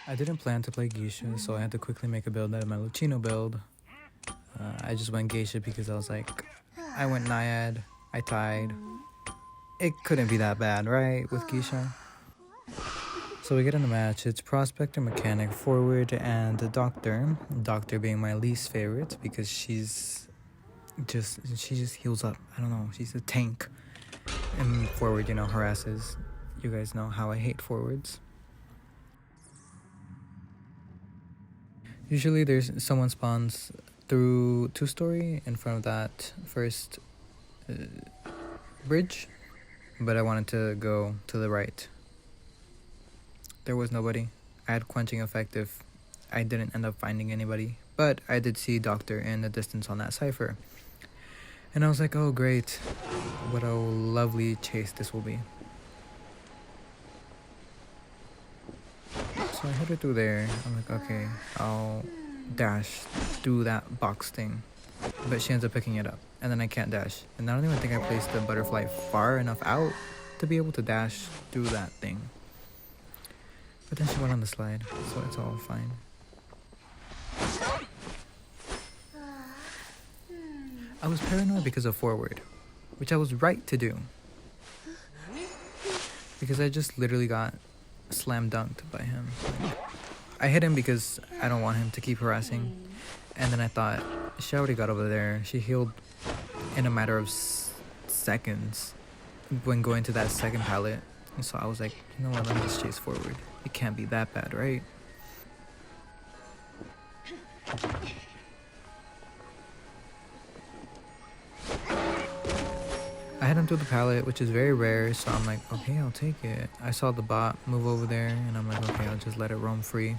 I didn't plan to play Geisha, so I had to quickly make a build out of my Lucino build. I just went Geisha because I was like, I went Naiad, I tied. It couldn't be that bad, right, with Geisha? So we get in the match. It's Prospector, Mechanic, Forward, and the Doctor. Doctor being my least favorite because she just heals up. I don't know, she's a tank. And Forward, harasses. You guys know how I hate forwards. Usually there's someone spawns through 2-story in front of that first bridge, but I wanted to go to the right. There was nobody. I had quenching effect if I didn't end up finding anybody, but I did see Doctor in the distance on that cipher. And I was like, oh great, what a lovely chase this will be. So I hit her through there. I'm like, okay, I'll dash through that box thing. But she ends up picking it up, and then I can't dash. And I don't even think I placed the butterfly far enough out to be able to dash through that thing. But then she went on the slide, so it's all fine. I was paranoid because of Forward, which I was right to do. Because I just literally got slam dunked by him. I hit him because I don't want him to keep harassing. And then I thought, she already got over there. She healed in a matter of seconds when going to that second pallet. And so I was like, you know what, let me just chase Forward. It can't be that bad, right? I hit him through the pallet, which is very rare, so I'm like, okay, I'll take it. I saw the bot move over there, and I'm like, okay, I'll just let it roam free.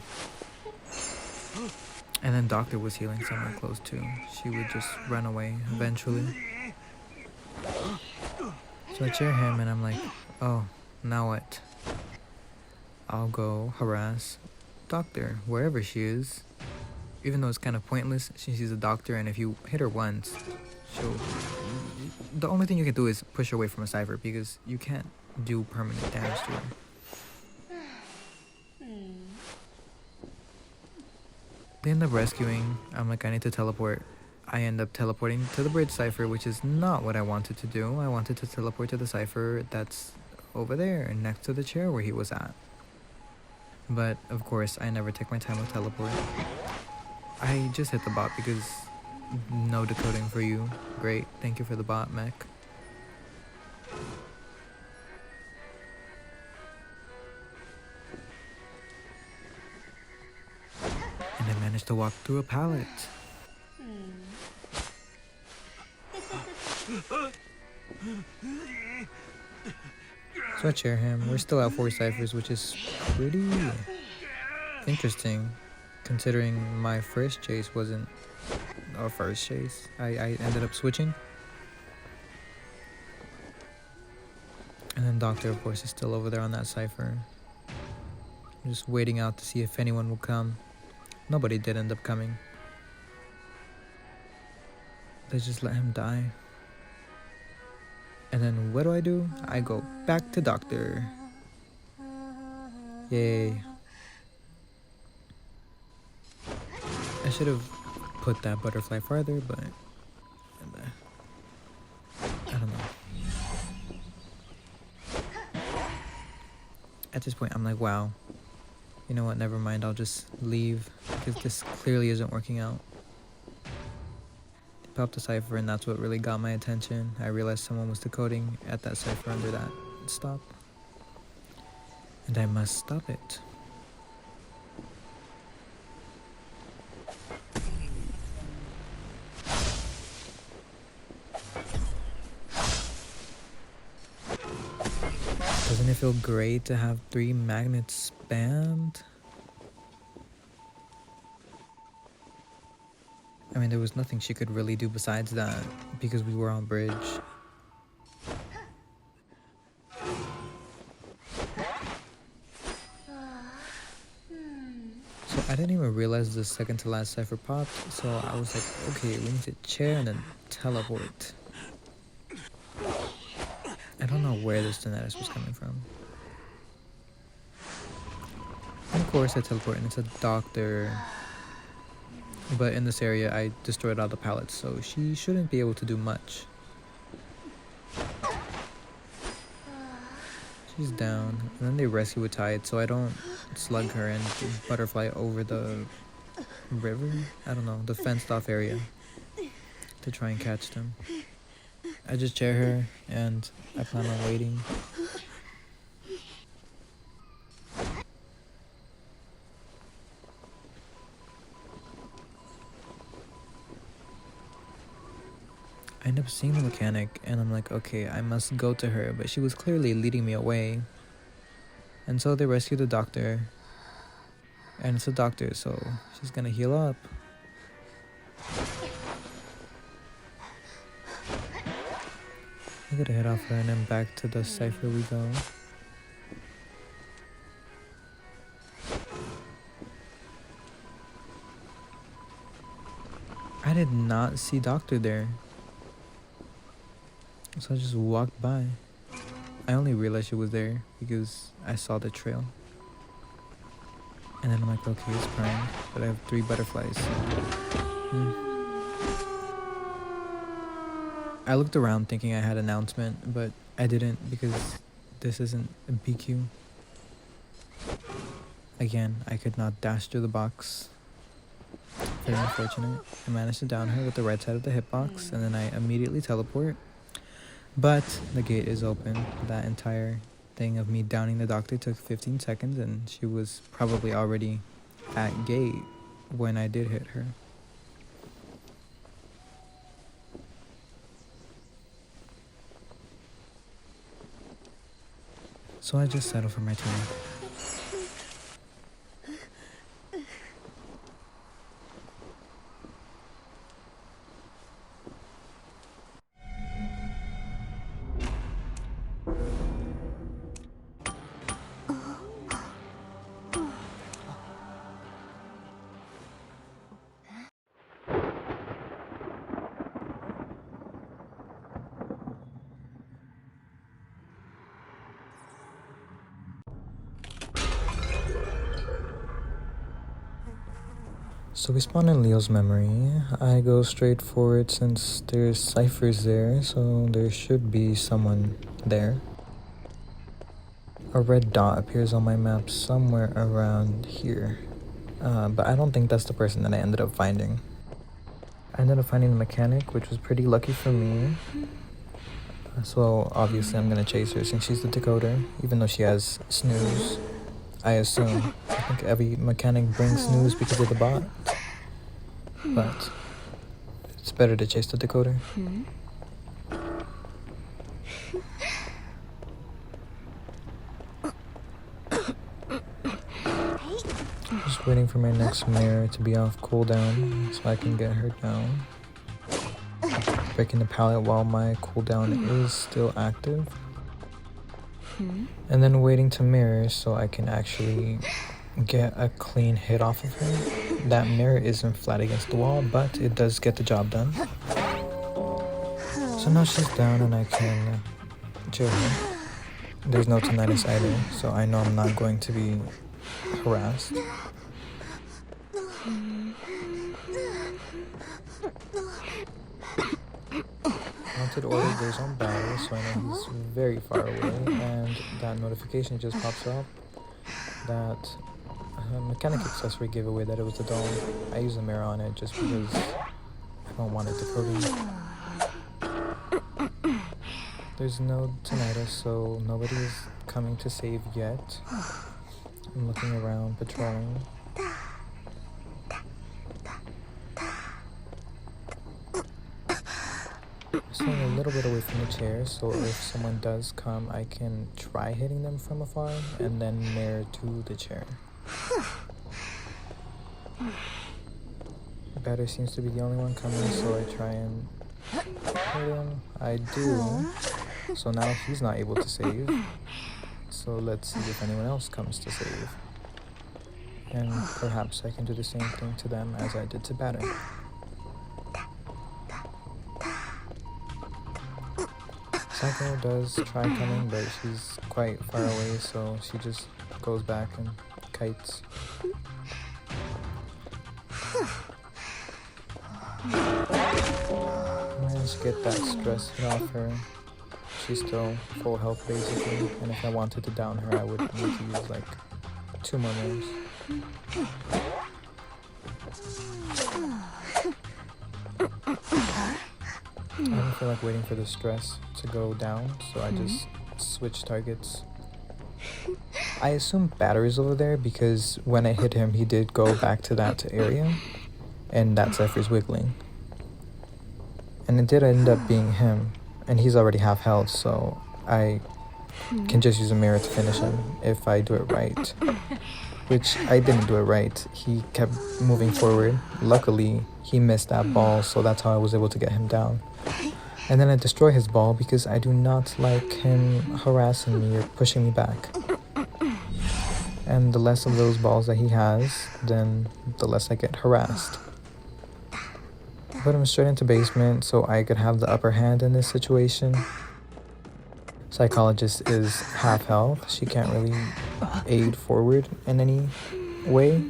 And then Doctor was healing somewhere close too. She would just run away eventually. So I chair him, and I'm like, oh, now what? I'll go harass Doctor, wherever she is. Even though it's kind of pointless, she's a Doctor, and if you hit her once, the only thing you can do is push her away from a cipher because you can't do permanent damage to her. They end up rescuing. I'm like, I need to teleport. I end up teleporting to the bridge cipher, which is not what I wanted to do. I wanted to teleport to the cipher that's over there next to the chair where he was at. But of course, I never take my time with teleport. I just hit the bot because no decoding for you. Great, thank you for the bot, mech. And I managed to walk through a pallet. So I chair him. We're still at 4 ciphers, which is pretty interesting considering my first chase wasn't our first chase. I ended up switching. And then Doctor, of course, is still over there on that cipher. I'm just waiting out to see if anyone will come. Nobody did end up coming. They just let him die. And then what do? I go back to Doctor. Yay. I should have put that butterfly farther, but I don't know. At this point, I'm like, wow. You know what, never mind, I'll just leave because this clearly isn't working out. They popped the cipher and that's what really got my attention. I realized someone was decoding at that cipher under that stop. And I must stop it. Doesn't it feel great to have 3 magnets spammed? I mean, there was nothing she could really do besides that because we were on bridge. So I didn't even realize the second to last cipher popped, so I was like, okay, we need to chair and then teleport. I don't know where this Donatus was coming from. And of course I teleport and it's a doctor. But in this area I destroyed all the pallets, so she shouldn't be able to do much. She's down. And then they rescue a tide, so I don't slug her and butterfly over the river? I don't know, the fenced off area to try and catch them. I just chair her and I plan on waiting. I end up seeing the mechanic and I'm like, okay, I must go to her, but she was clearly leading me away. And so they rescue the doctor. And it's a doctor, so she's gonna heal up. I gotta head off her and then back to the cipher we go. I did not see Doctor there. So I just walked by. I only realized she was there because I saw the trail. And then I'm like, okay, it's primed, but I have 3 butterflies. I looked around thinking I had an announcement, but I didn't because this isn't a BQ. Again, I could not dash through the box. Very unfortunate. I managed to down her with the right side of the hitbox, and then I immediately teleport. But the gate is open. That entire thing of me downing the doctor took 15 seconds, and she was probably already at gate when I did hit her. So I just settled for my turn. So we spawn in Leo's memory. I go straight for it since there's ciphers there, so there should be someone there. A red dot appears on my map somewhere around here, but I don't think that's the person that I ended up finding. I ended up finding the mechanic, which was pretty lucky for me. So obviously I'm gonna chase her since she's the decoder, even though she has snooze. I assume. I think every mechanic brings snooze because of the bot. But it's better to chase the decoder. Just waiting for my next mirror to be off cooldown so I can get her down. Breaking the pallet while my cooldown is still active. And then waiting to mirror so I can actually get a clean hit off of her. That mirror isn't flat against the wall, but it does get the job done. So now she's down and I can chill her. There's no tinnitus either, so I know I'm not going to be harassed. Wanted order goes on battle, so I know he's very far away, and that notification just pops up that mechanic accessory giveaway that it was a doll. I use the mirror on it just because I don't want it to code. There's no tinnitus, so nobody is coming to save yet. I'm looking around, patrolling. Staying a little bit away from the chair, so if someone does come, I can try hitting them from afar and then mirror to the chair. Batter seems to be the only one coming, so I try and hit him. I do. So now he's not able to save. So let's see if anyone else comes to save. And perhaps I can do the same thing to them as I did to Batter. Psycho does try coming, but she's quite far away, so she just goes back and kites. Managed to get that stress hit off her. She's still full health basically, and if I wanted to down her, I would need to use like 2 more moves. I don't feel like waiting for the stress to go down, so I just switch targets. I assume battery's over there because when I hit him, he did go back to that area, and that Cypher's wiggling. And it did end up being him, and he's already half health, so I can just use a mirror to finish him if I do it right. Which I didn't do it right. He kept moving forward. Luckily, he missed that ball, so that's how I was able to get him down. And then I destroy his ball because I do not like him harassing me or pushing me back. And the less of those balls that he has, then the less I get harassed. Put him straight into basement so I could have the upper hand in this situation. Psychologist is half health. She can't really aid forward in any way.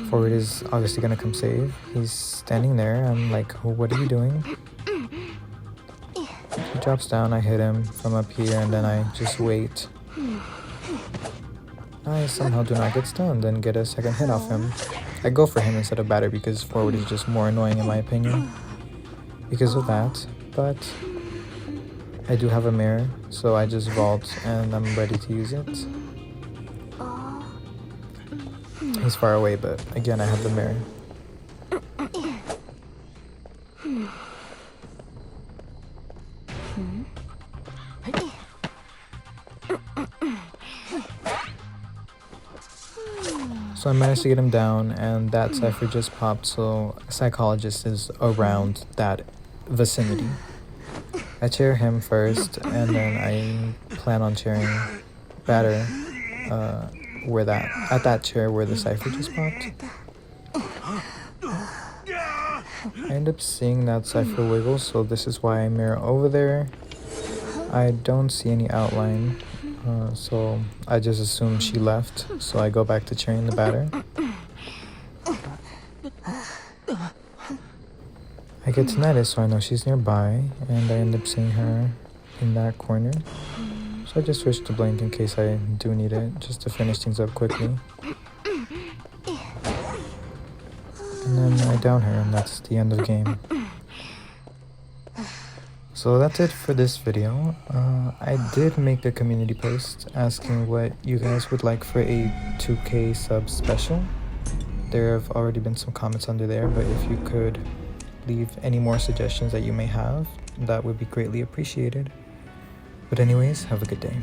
Forward is obviously gonna come save. He's standing there. I'm like, what are you doing? He drops down. I hit him from up here and then I just wait. I somehow do not get stunned and get a second hit off him. I go for him instead of batter because forward is just more annoying in my opinion because of that, but I do have a mirror, so I just vault and I'm ready to use it. He's far away, but again I have the mirror. So I managed to get him down, and that Cypher just popped, so Psychologist is around that vicinity. I chair him first, and then I plan on chairing Batter at that chair where the Cypher just popped. I end up seeing that Cypher wiggle, so this is why I mirror over there. I don't see any outline. So I just assume she left, so I go back to chairing the Batter. I get to Nettis, so I know she's nearby, and I end up seeing her in that corner. So I just switch to Blink in case I do need it, just to finish things up quickly. And then I down her, and that's the end of the game. So that's it for this video. I did make a community post asking what you guys would like for a 2K sub special. There have already been some comments under there, but if you could leave any more suggestions that you may have, that would be greatly appreciated. But anyways, have a good day.